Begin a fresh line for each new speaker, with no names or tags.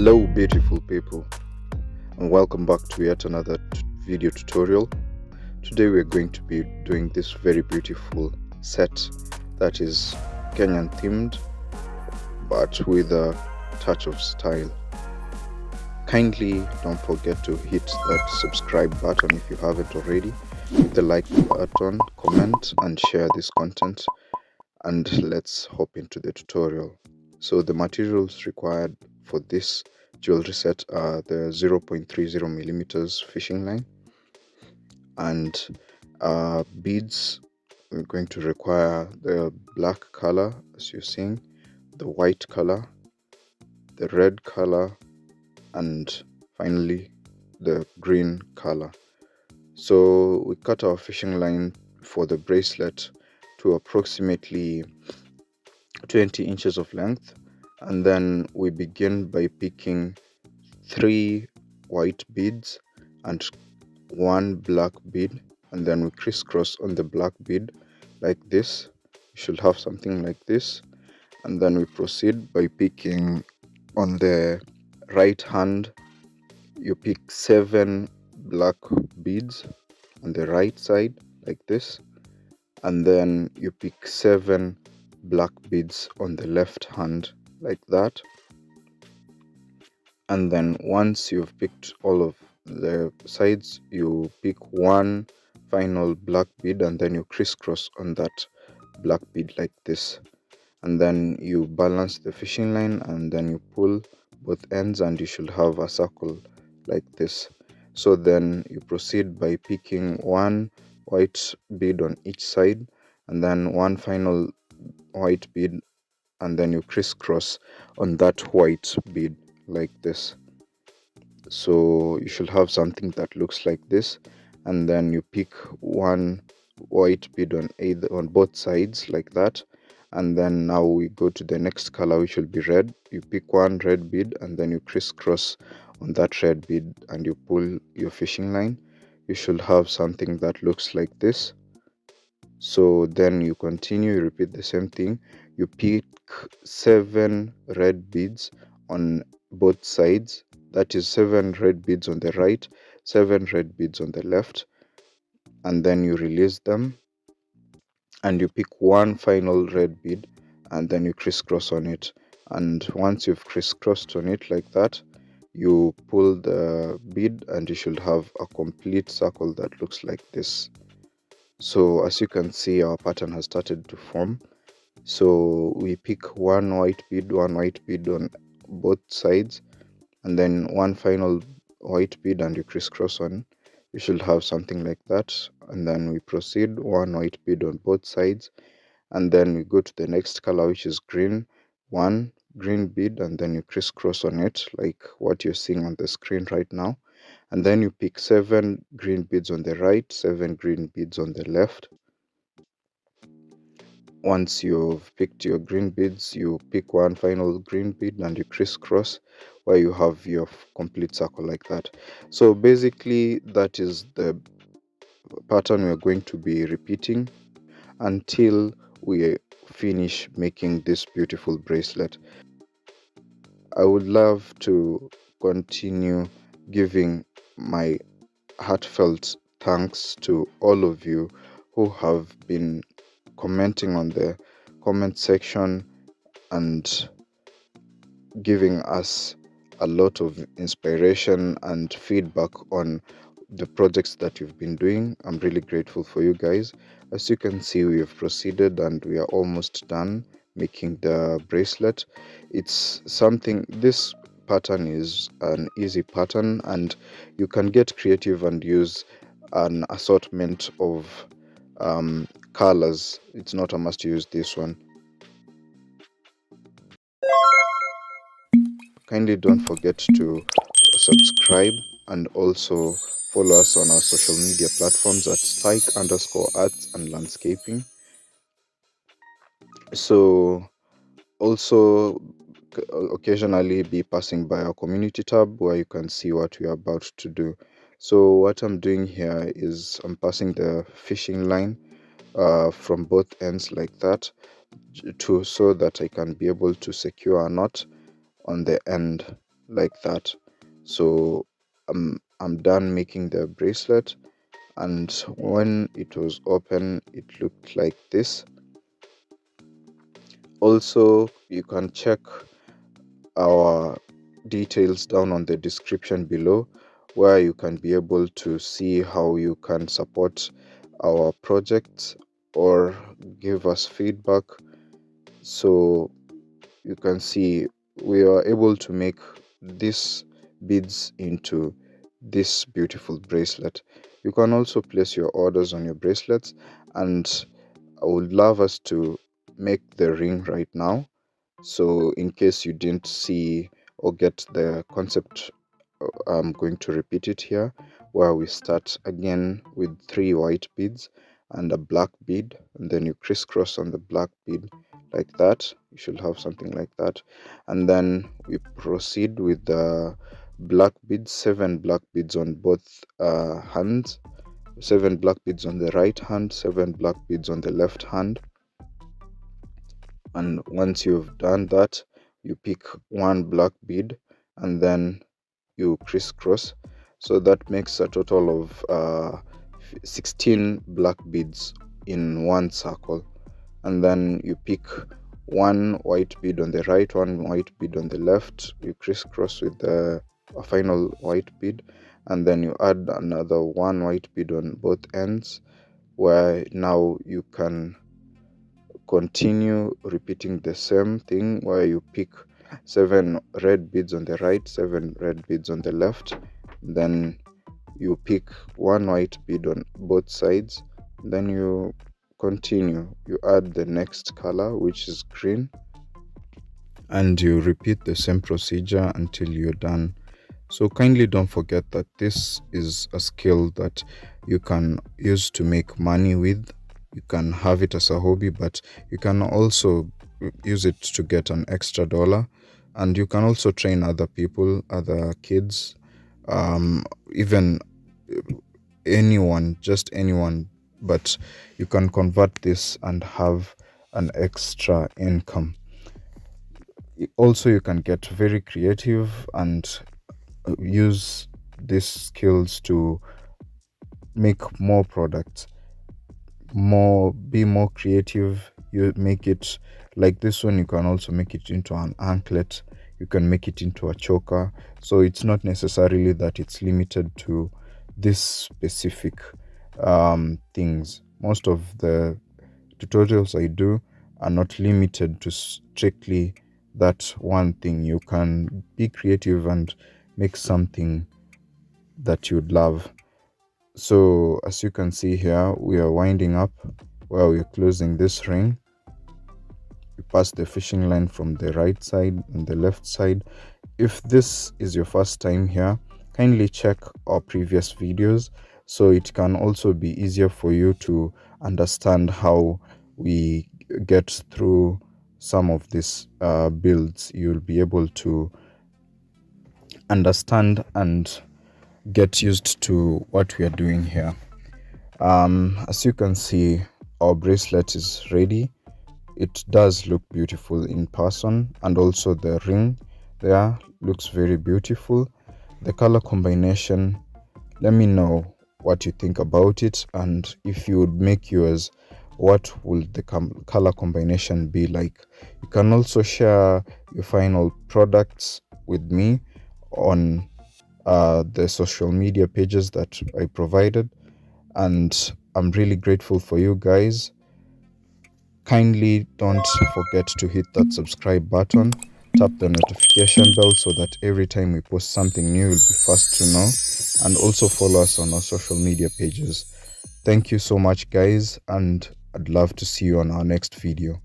Hello beautiful people, and welcome back to yet another video tutorial. Today we're going to be doing this very beautiful set that is Kenyan themed but with a touch of style. Kindly don't forget to hit that subscribe button if you haven't already, hit the like button, comment and share this content, and let's hop into the tutorial. So the materials required for this jewelry set are the 0.30 millimeters fishing line and beads. We're going to require the black color as you're seeing, the white color, the red color, and finally the green color. So we cut our fishing line for the bracelet to approximately 20 inches of length, and then we begin by picking 3 white beads and 1 black bead, and then we crisscross on the black bead like this. You should have something like this, and then we proceed by picking on the right hand. You pick 7 black beads on the right side like this, and then you pick 7 black beads on the left hand like that. And then once you've picked all of the sides, you pick 1 final black bead and then you crisscross on that black bead like this, and then you balance the fishing line and then you pull both ends and you should have a circle like this. So then you proceed by picking 1 white bead on each side and then 1 final white bead, and then you crisscross on that white bead like this. So you should have something that looks like this, and then you pick 1 white bead on both sides like that. And then now we go to the next color, which will be red. You pick 1 red bead and then you crisscross on that red bead and you pull your fishing line. You should have something that looks like this. So then you continue, you repeat the same thing. You pick 7 red beads on both sides, that is 7 red beads on the right, 7 red beads on the left, and then you release them and you pick 1 final red bead and then you crisscross on it. And once you've crisscrossed on it like that, you pull the bead and you should have a complete circle that looks like this. So as you can see, our pattern has started to form. So we pick 1 white bead, 1 white bead on both sides, and then 1 final white bead and you crisscross on. You should have something like that. And then we proceed 1 white bead on both sides, and then we go to the next color, which is green. 1 green bead and then you crisscross on it like what you're seeing on the screen right now. And then you pick 7 green beads on the right, 7 green beads on the left. Once you've picked your green beads, you pick 1 final green bead and you crisscross, where you have your complete circle like that. So basically that is the pattern we're going to be repeating until we finish making this beautiful bracelet. I would love to continue giving my heartfelt thanks to all of you who have been commenting on the comment section and giving us a lot of inspiration and feedback on the projects that you've been doing. I'm really grateful for you guys. As you can see, we have proceeded and we are almost done making the bracelet. It's something, this pattern is an easy pattern and you can get creative and use an assortment of colors. It's not a must use this one. Kindly don't forget to subscribe and also follow us on our social media platforms at Stike_Arts and Landscaping. So also occasionally be passing by our community tab where you can see what we are about to do. So what I'm doing here is I'm passing the fishing line from both ends like that so that I can be able to secure a knot on the end. like that. So I'm done making the bracelet, and when it was open it looked like this. Also, you can check our details down on the description below, where you can be able to see how you can support our projects or give us feedback. So you can see we are able to make these beads into this beautiful bracelet. You can also place your orders on your bracelets, and I would love us to make the ring right now. So in case you didn't see or get the concept, I'm going to repeat it here, where we start again with 3 white beads and a black bead, and then you crisscross on the black bead like that. You should have something like that. And then we proceed with the black beads, 7 black beads on both hands, 7 black beads on the right hand, 7 black beads on the left hand. And once you've done that, you pick 1 black bead and then you crisscross. So that makes a total of 16 black beads in 1 circle. And then you pick 1 white bead on the right, 1 white bead on the left. You crisscross with a final white bead, and then you add another 1 white bead on both ends, where now you can continue repeating the same thing, where you pick 7 red beads on the right, 7 red beads on the left. Then you pick 1 white bead on both sides. Then you continue, you add the next color, which is green, and you repeat the same procedure until you're done. So kindly don't forget that this is a skill that you can use to make money with. You can have it as a hobby, but you can also use it to get an extra dollar. And you can also train other people, other kids, even anyone, just anyone. But you can convert this and have an extra income. Also, you can get very creative and use these skills to make more products, be more creative. You make it like this one. You can also make it into an anklet, you can make it into a choker. So it's not necessarily that it's limited to this specific things. Most of the tutorials I do are not limited to strictly that one thing. You can be creative and make something that you'd love. So as you can see here, we are winding up where we're closing this ring. You pass the fishing line from the right side and the left side. If this is your first time here, kindly check our previous videos, so it can also be easier for you to understand how we get through some of these builds. You'll be able to understand and get used to what we are doing here. As you can see, our bracelet is ready. It does look beautiful in person, and also the ring there looks very beautiful. The color combination, let me know what you think about it, and if you would make yours, what will the color combination be like. You can also share your final products with me on the social media pages that I provided, and I'm really grateful for you guys. Kindly don't forget to hit that subscribe button, tap the notification bell so that every time we post something new, you'll be first to know, and also follow us on our social media pages. Thank you so much, guys, and I'd love to see you on our next video.